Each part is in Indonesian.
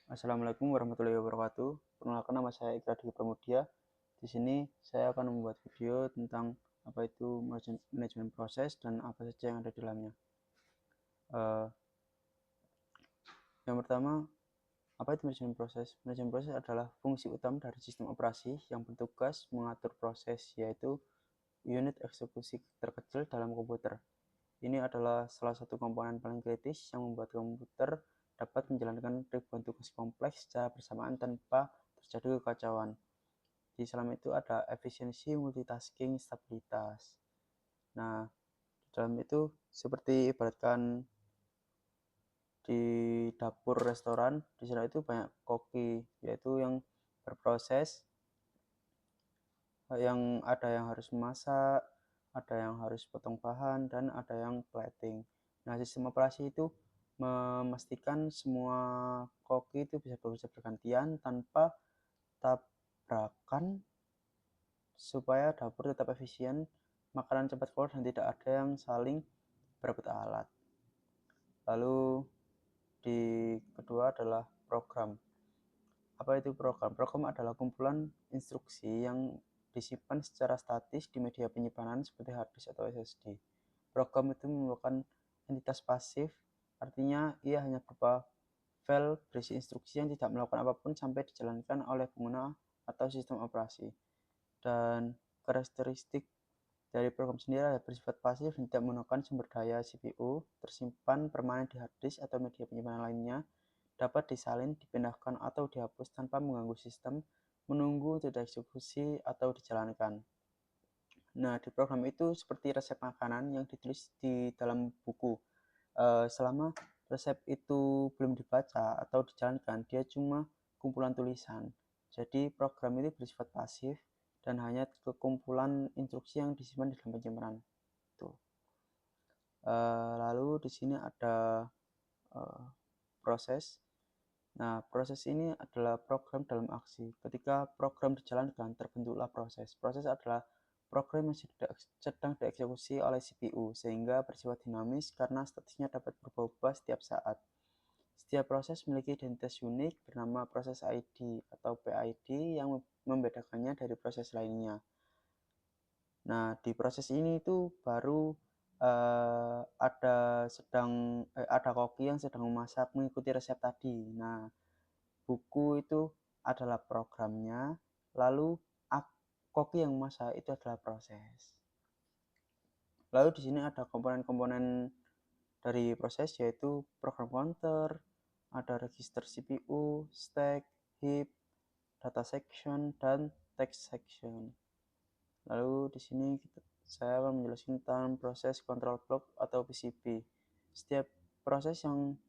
Assalamualaikum warahmatullahi wabarakatuh. Perkenalkan, nama saya Ikrar Dwi Pramudia. Di sini saya akan membuat video tentang apa itu manajemen proses dan apa saja yang ada di dalamnya. Eh, yang pertama, apa itu manajemen proses? Manajemen proses adalah fungsi utama dari sistem operasi yang bertugas mengatur proses, yaitu unit eksekusi terkecil dalam komputer. Ini adalah salah satu komponen paling kritis yang membuat komputer dapat menjalankan ribuan tugas kompleks secara bersamaan tanpa terjadi kekacauan. Di dalam itu ada efisiensi, multitasking, stabilitas. Nah, di dalam itu seperti ibaratkan di dapur restoran, di sana itu banyak koki, yaitu yang berproses, yang ada yang harus memasak, ada yang harus potong bahan, dan ada yang plating. Nah, sistem operasi itu memastikan semua koki itu bisa bekerja bergantian tanpa tabrakan supaya dapur tetap efisien, makanan cepat keluar, dan tidak ada yang saling berebut alat. Lalu di kedua adalah program. Apa itu program? Program adalah kumpulan instruksi yang disimpan secara statis di media penyimpanan seperti hard disk atau SSD. Program itu merupakan entitas pasif, artinya ia hanya berupa file berisi instruksi yang tidak melakukan apapun sampai dijalankan oleh pengguna atau sistem operasi. Dan karakteristik dari program sendiri adalah bersifat pasif dan tidak menggunakan sumber daya CPU, tersimpan permanen di hard disk atau media penyimpanan lainnya, dapat disalin, dipindahkan, atau dihapus tanpa mengganggu sistem, menunggu untuk dieksekusi atau dijalankan. Nah, di program itu seperti resep makanan yang ditulis di dalam buku. Selama resep itu belum dibaca atau dijalankan, dia cuma kumpulan tulisan. Jadi program itu bersifat pasif dan hanya kekumpulan instruksi yang disimpan di dalam penyimpanan. Tuh. Lalu di sini ada proses. Nah, proses ini adalah program dalam aksi. Ketika program dijalankan, terbentuklah proses. Proses adalah program yang sedang dieksekusi oleh CPU, sehingga bersifat dinamis karena statusnya dapat berubah-ubah setiap saat. Setiap proses memiliki identitas unik bernama proses ID atau PID yang membedakannya dari proses lainnya. Nah, di proses ini itu baru ada koki yang sedang memasak mengikuti resep tadi. Nah, buku itu adalah programnya, lalu koki yang memasak itu adalah proses. Lalu di sini ada komponen-komponen dari proses, yaitu program counter, ada register CPU, stack, heap, data section, dan text section. Lalu di sini saya akan menjelaskan tentang proses control block atau PCB. Setiap proses yang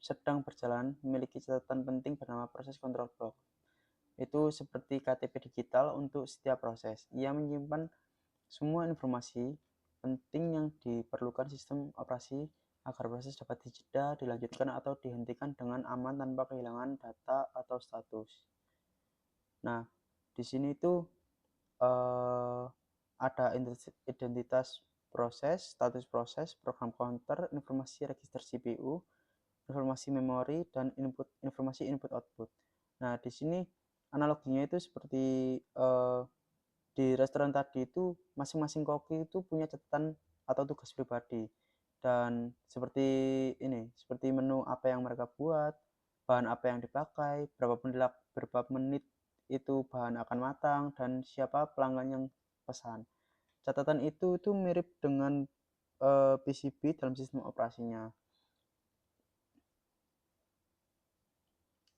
sedang berjalan memiliki catatan penting bernama proses control block. Itu seperti KTP digital untuk setiap proses. Ia menyimpan semua informasi penting yang diperlukan sistem operasi agar proses dapat dijeda, dilanjutkan, atau dihentikan dengan aman tanpa kehilangan data atau status. Nah, di sini tuh ada identitas proses, status proses, program counter, informasi register CPU, informasi memori, dan informasi input output. Nah, di sini analoginya itu seperti di restoran tadi itu masing-masing koki itu punya catatan atau tugas pribadi, dan seperti ini, seperti menu apa yang mereka buat, bahan apa yang dipakai, berapa menit itu bahan akan matang, dan siapa pelanggan yang pesan. Catatan itu mirip dengan PCB dalam sistem operasinya.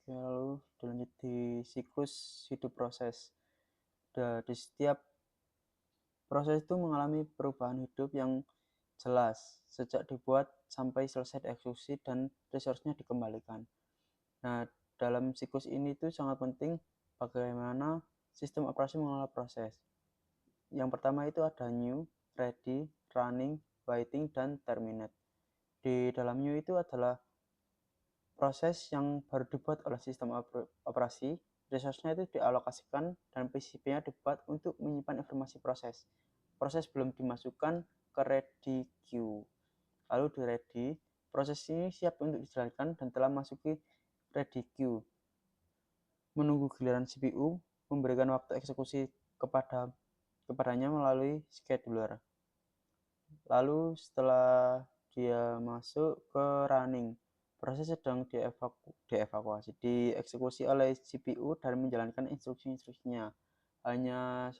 Lalu dilanjut di siklus hidup proses. Di setiap proses itu mengalami perubahan hidup yang jelas sejak dibuat sampai selesai dieksekusi dan resource-nya dikembalikan. Nah, dalam siklus ini itu sangat penting bagaimana sistem operasi mengelola proses. Yang pertama itu ada new, ready, running, waiting, dan terminate. Di dalam new itu adalah proses yang baru dibuat oleh sistem operasi, resource-nya itu dialokasikan dan PCB-nya dibuat untuk menyimpan informasi proses. Proses belum dimasukkan ke ready queue. Lalu di ready, proses ini siap untuk dijalankan dan telah masuki ready queue, menunggu giliran CPU, memberikan waktu eksekusi kepadanya melalui scheduler. Lalu setelah dia masuk ke running, proses sedang dieksekusi oleh CPU dan menjalankan instruksi-instruksinya. Hanya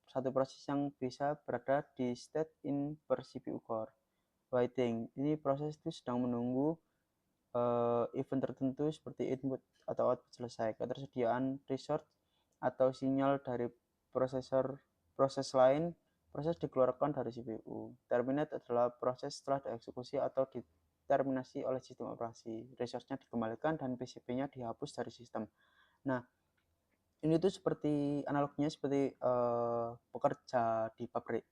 satu proses yang bisa berada di state in per CPU core. Waiting, ini proses itu sedang menunggu event tertentu seperti input atau output selesai, ketersediaan resource atau sinyal dari proses lain. Proses dikeluarkan dari CPU. Terminate adalah proses setelah dieksekusi atau diterminasi oleh sistem operasi. Resource-nya dikembalikan dan PCB-nya dihapus dari sistem. Nah, ini tuh seperti analoginya seperti pekerja di pabrik.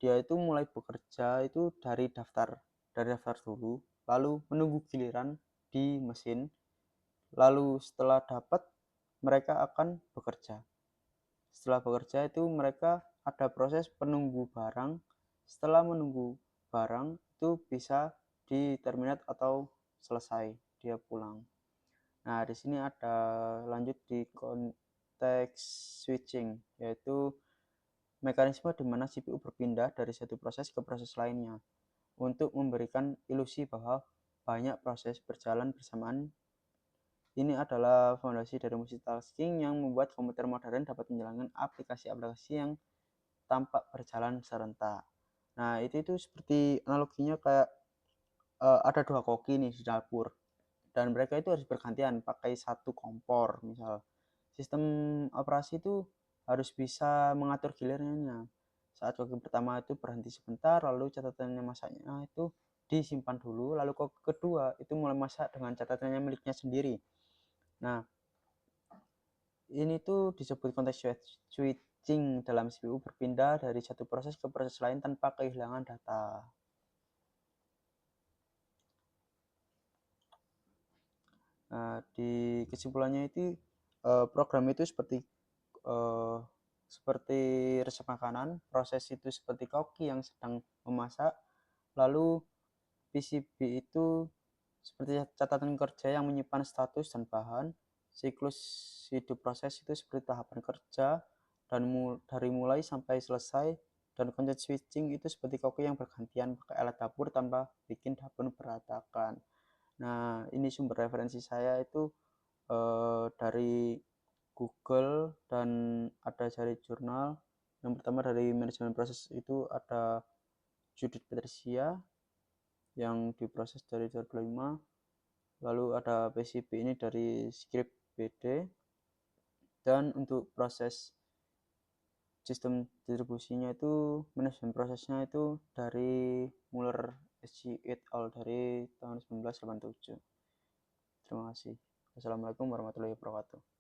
Dia itu mulai bekerja itu dari daftar dulu, lalu menunggu giliran di mesin, lalu setelah dapat mereka akan bekerja. Setelah bekerja itu mereka ada proses penunggu barang. Setelah menunggu barang itu bisa di terminate atau selesai, dia pulang. Nah, di sini ada lanjut di konteks switching, yaitu mekanisme di mana CPU berpindah dari satu proses ke proses lainnya untuk memberikan ilusi bahwa banyak proses berjalan bersamaan. Ini adalah fondasi dari multitasking yang membuat komputer modern dapat menjalankan aplikasi-aplikasi yang tampak berjalan serentak. Nah, itu seperti analoginya kayak ada dua koki nih di dapur, dan mereka itu harus bergantian pakai satu kompor. Misal sistem operasi itu harus bisa mengatur gilirannya. Saat koki pertama itu berhenti sebentar, lalu catatannya masaknya itu disimpan dulu, lalu koki kedua itu mulai masak dengan catatannya miliknya sendiri. Nah, ini tuh disebut konteks switching dalam CPU berpindah dari satu proses ke proses lain tanpa kehilangan data. Nah, di kesimpulannya itu program itu seperti resep makanan, proses itu seperti koki yang sedang memasak, lalu PCB itu seperti catatan kerja yang menyimpan status dan bahan. Siklus hidup proses itu seperti tahapan kerja dan dari mulai sampai selesai. Dan konsep switching itu seperti koki yang bergantian pakai alat dapur tanpa bikin dapur berantakan. Nah, ini sumber referensi saya itu dari Google dan ada dari jurnal. Yang pertama dari manajemen proses itu ada Judith Patricia yang diproses dari 2005. Lalu ada PCB ini dari script BD, dan untuk proses sistem distribusinya itu manajemen prosesnya itu dari Muller SG et al. Dari tahun 1987. Terima kasih. Wassalamualaikum warahmatullahi wabarakatuh.